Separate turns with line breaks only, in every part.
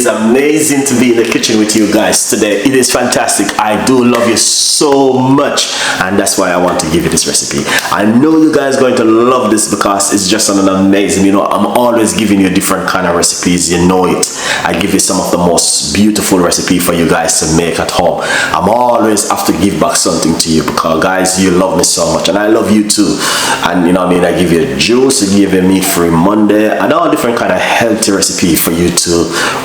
is amazing to be in the kitchen with you guys today. It is fantastic. I do love you so much, and that's why I want to give you this recipe. I know you guys are going to love this because it's just an amazing, you know, I'm always giving you different kind of recipes, you know it. I give you some of the most beautiful recipe for you guys to make at home. I'm always have to give back something to you because guys, you love me so much and I love you too. And you know what I mean, I give you juice, I give you meat-free Monday, and all different kind of healthy recipe for you to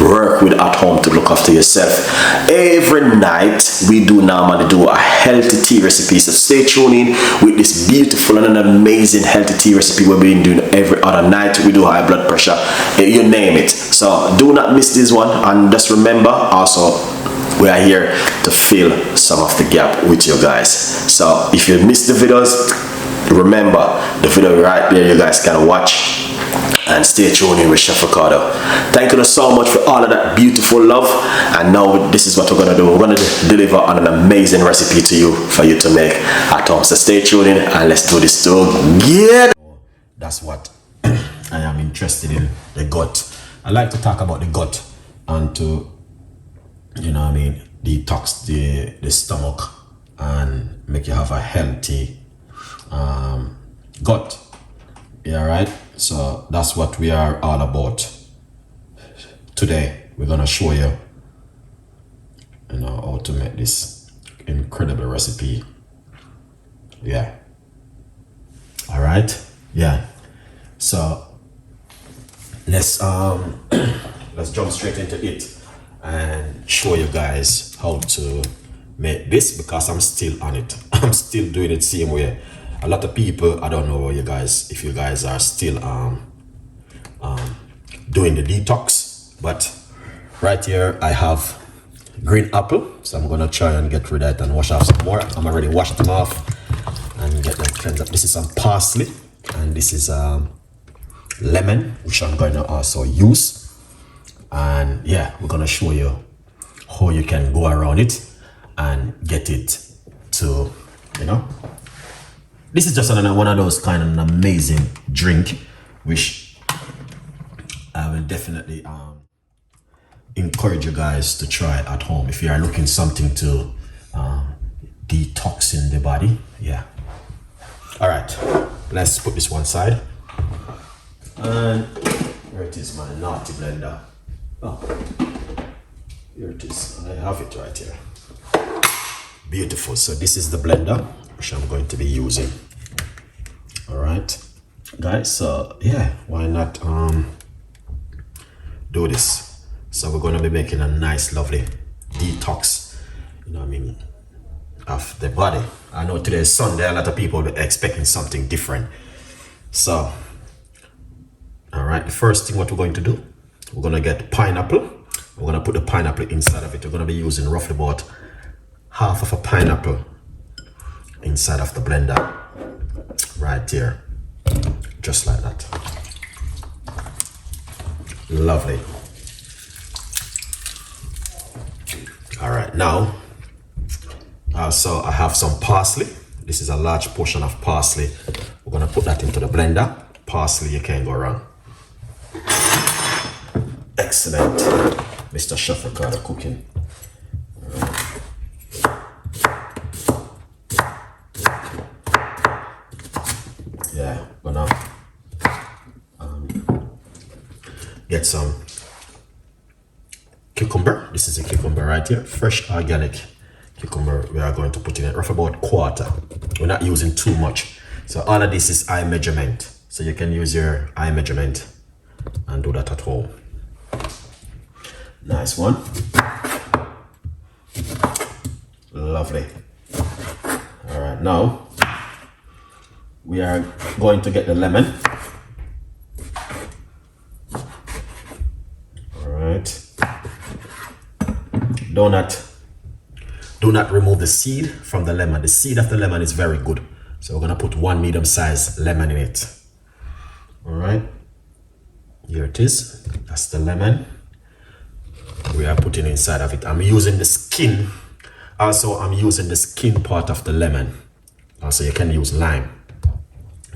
work with at home to look after yourself. Every night we do normally do a healthy tea recipe, so stay tuned in with this beautiful and an amazing healthy tea recipe we've been doing every other night. We do high blood pressure, you name it. So do not miss this one, and just remember also we are here to fill some of the gap with you guys. So if you missed the videos, remember the video right there, you guys can watch. And stay tuned in with Chef Ricardo. Thank you so much for all of that beautiful love. And now this is what we're gonna do. We're gonna deliver on an amazing recipe to you for you to make at home. So stay tuned in and let's do this together. That's what I am interested in, the gut. I like to talk about the gut and to, you know what I mean, detox the stomach and make you have a healthy gut. Yeah, right. So that's what we are all about today. We're gonna show you, you know, how to make this incredible recipe. Yeah. All right. Yeah. So let's let's jump straight into it and show you guys how to make this, because I'm still on it. I'm still doing it same way. A lot of people, I don't know you guys, if you guys are still doing the detox, but right here I have green apple, so I'm gonna try and get rid of it and wash off some more. I'm already washed them off and get them cleansed up. This is some parsley, and this is lemon, which I'm going to also use. And yeah, we're gonna show you how you can go around it and get it to, you know, this is just one of those kind of an amazing drink, which I will definitely encourage you guys to try at home if you are looking something to detox in the body. Yeah. All right, let's put this one side. And here it is, my naughty blender. Oh, here it is. I have it right here. Beautiful. So this is the blender which I'm going to be using. All right, guys. So yeah, why not do this? So we're going to be making a nice, lovely detox, you know what I mean, of the body. I know today is Sunday. A lot of people are expecting something different. So, all right. The first thing what we're going to do, we're going to get pineapple. We're going to put the pineapple inside of it. We're going to be using roughly about half of a pineapple inside of the blender right here, just like that. Lovely. All right, now also I have some parsley. This is a large portion of parsley. We're gonna put that into the blender. Parsley, you can't go wrong. Excellent, Mr. Chef Ricardo Cooking. Yeah, gonna get some cucumber. This is a cucumber right here, fresh organic cucumber. We are going to put in it roughly about quarter. We're not using too much. So all of this is eye measurement. So you can use your eye measurement and do that at home. Nice one. Lovely. All right, now we are going to get the lemon. All right. Do not remove the seed from the lemon. The seed of the lemon is very good. So we're gonna put one medium-sized lemon in it. All right. Here it is. That's the lemon. We are putting inside of it. I'm using the skin. Also, I'm using the skin part of the lemon. Also, you can use lime.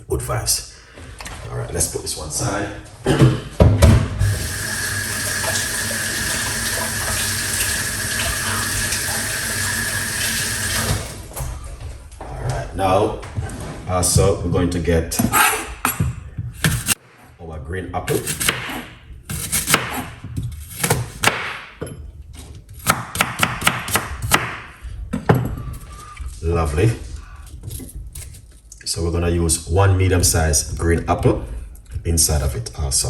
Good vibes. All right, let's put this one side. Now, also we're going to get our green apple. Lovely. So we're gonna use one medium-sized green apple inside of it also.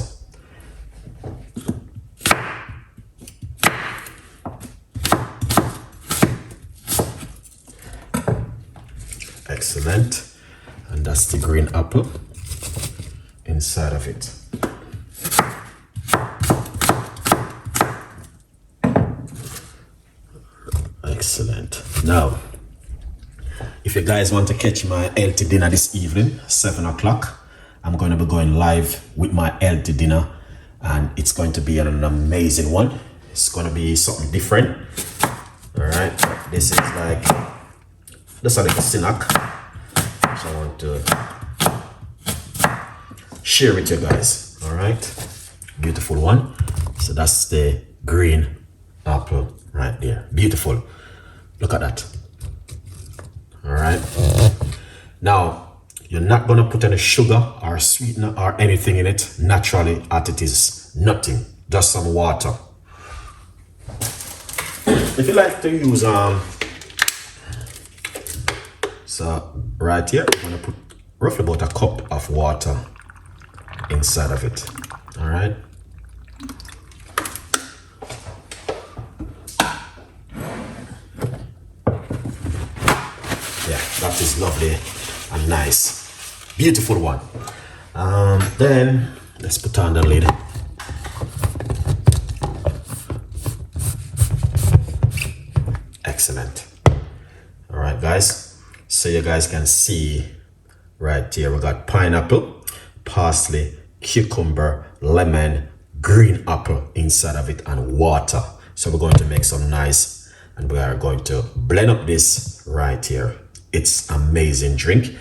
Excellent. And that's the green apple inside of it. Excellent. Now, if you guys want to catch my healthy dinner this evening, 7 o'clock, I'm going to be going live with my healthy dinner, and it's going to be an amazing one. It's going to be something different. All right, this is like just a little snack, so I want to share with you guys. All right, beautiful one. So that's the green apple right there. Beautiful. Look at that. All right. Now, you're not going to put any sugar or sweetener or anything in it naturally as it is. Nothing. Just some water. If you like to use so right here, I'm going to put roughly about a cup of water inside of it. All right. That is lovely and nice. Beautiful one. Then let's put on the lid. Excellent. All right, guys. So you guys can see right here, we got pineapple, parsley, cucumber, lemon, green apple inside of it, and water. So we're going to make some nice, and we are going to blend up this right here. It's amazing drink,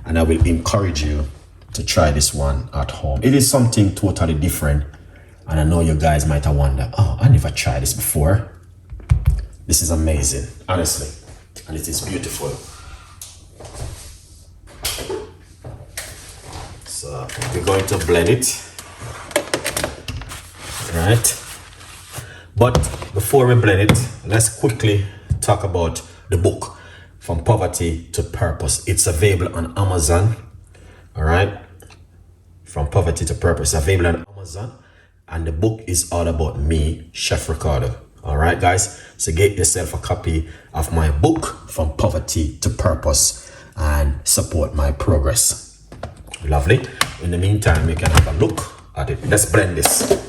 and I will encourage you to try this one at home. It is something totally different, and I know you guys might have wondered, oh, I never tried this before. This is amazing, honestly, and it is beautiful. So we're going to blend it, right? But before we blend it, let's quickly talk about the book, From Poverty to Purpose. It's available on Amazon. All right. From Poverty to Purpose, available on Amazon. And the book is all about me, Chef Ricardo. All right, guys. So get yourself a copy of my book, From Poverty to Purpose, and support my progress. Lovely. In the meantime, you can have a look at it. Let's blend this.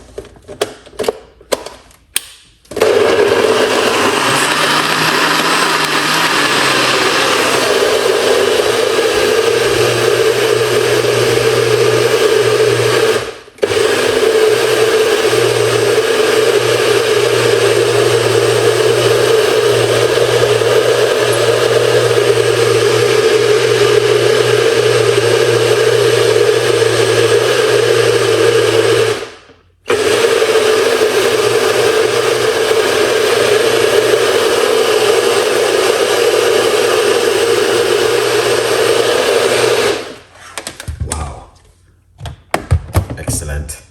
Excellent.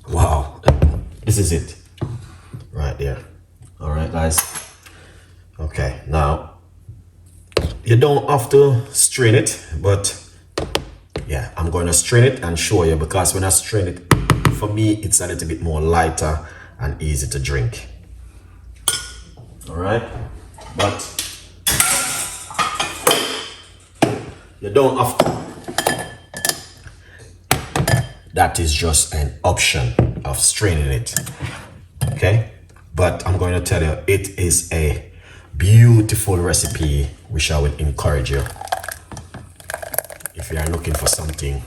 Wow, this is it right there. All right, guys. Okay, now you don't have to strain it, but yeah, I'm going to strain it and show you, because when I strain it, for me it's a little bit more lighter and easy to drink. All right, but you don't have to. That is just an option of straining it. Okay, but I'm going to tell you, it is a beautiful recipe which I will encourage you if you are looking for something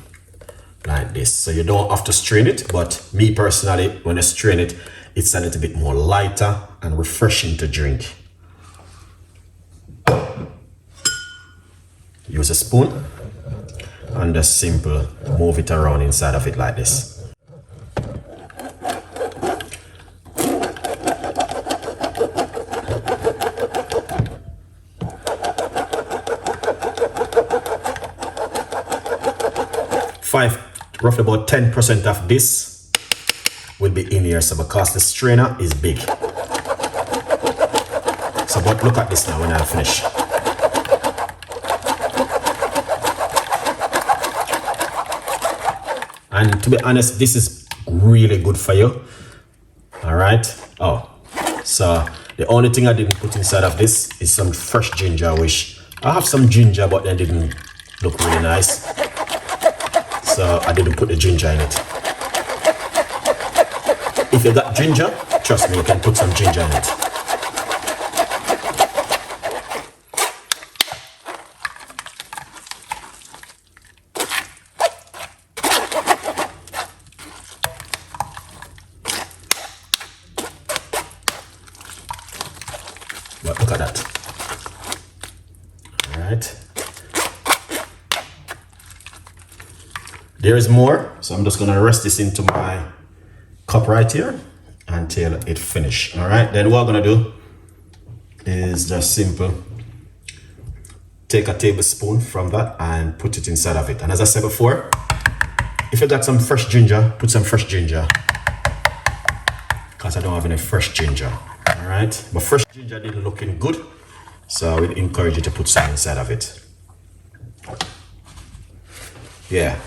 like this. So you don't have to strain it, but me personally, when I strain it, it's a little bit more lighter and refreshing to drink. Use a spoon and just simple move it around inside of it like this.
roughly about 10% of this will be in here. So because the strainer is big. So but look at this now when I finish. And to be honest, this is really good for you. All right. Oh, so the only thing I didn't put inside of this is some fresh ginger, which I have some ginger, but they didn't look really nice. So I didn't put the ginger in it. If you got ginger, trust me, you can put some ginger in it. But look at that. All right. There is more, so I'm just gonna rest this into my cup right here until it finish. All right, then what I'm gonna do is just simple. Take a tablespoon from that and put it inside of it. And as I said before, if you got some fresh ginger, put some fresh ginger. Because I don't have any fresh ginger. All right, but fresh ginger didn't looking good, so I would encourage you to put some inside of it. Yeah.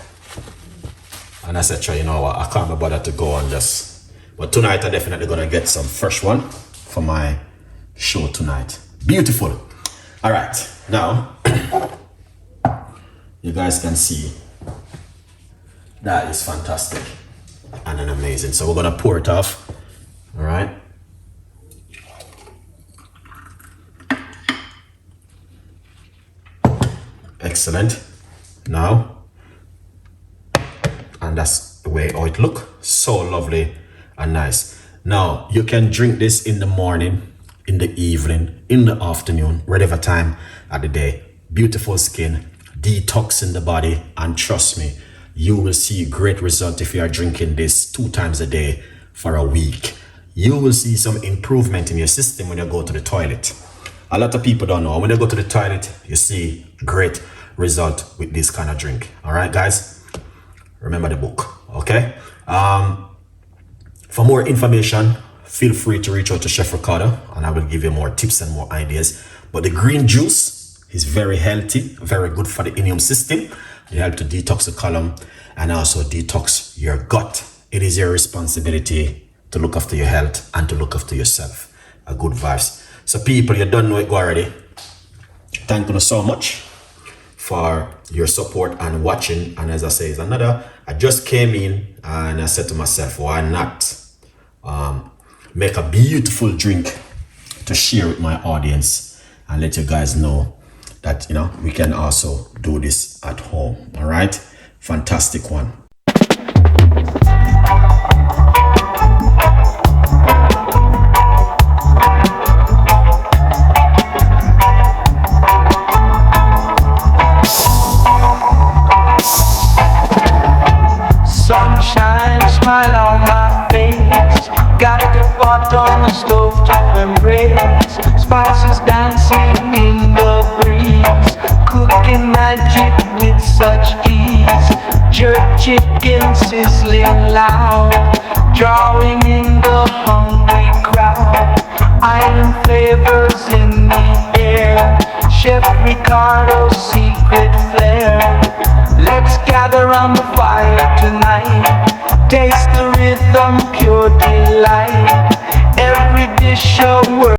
And I said, you know what, I can't be bothered to go on this. But tonight, I'm definitely gonna get some fresh one for my show tonight. Beautiful. All right, now, you guys can see that is fantastic and an amazing. So we're gonna pour it off, all right? Excellent. Now, and that's the way how it look. So lovely and nice. Now you can drink this in the morning, in the evening, in the afternoon, whatever time of the day. Beautiful skin, detox in the body, and trust me, you will see great result if you are drinking this 2 times a day for a week. You will see some improvement in your system when you go to the toilet. A lot of people don't know, when you go to the toilet, you see great result with this kind of drink. All right, guys, remember the book, okay? For more information, feel free to reach out to Chef Ricardo and I will give you more tips and more ideas. But the green juice is very healthy, very good for the immune system. It helps to detox the colon and also detox your gut. It is your responsibility to look after your health and to look after yourself. A good vibes. So people, you don't know it already. Thank you so much for your support and watching. And as I say, it's another, I just came in and I said to myself, why not make a beautiful drink to share with my audience and let you guys know that, you know, we can also do this at home. All right, fantastic one.
Sunshine, smile on my face. Got the pot on the stove top embrace. Spices dancing in the breeze. Cooking magic with such ease. Jerk chicken sizzling loud. Drawing in the hungry crowd. Island flavors in the air. Chef Ricardo's secret flair. Let's gather around the fire tonight. Taste the rhythm, pure delight. Every dish a word.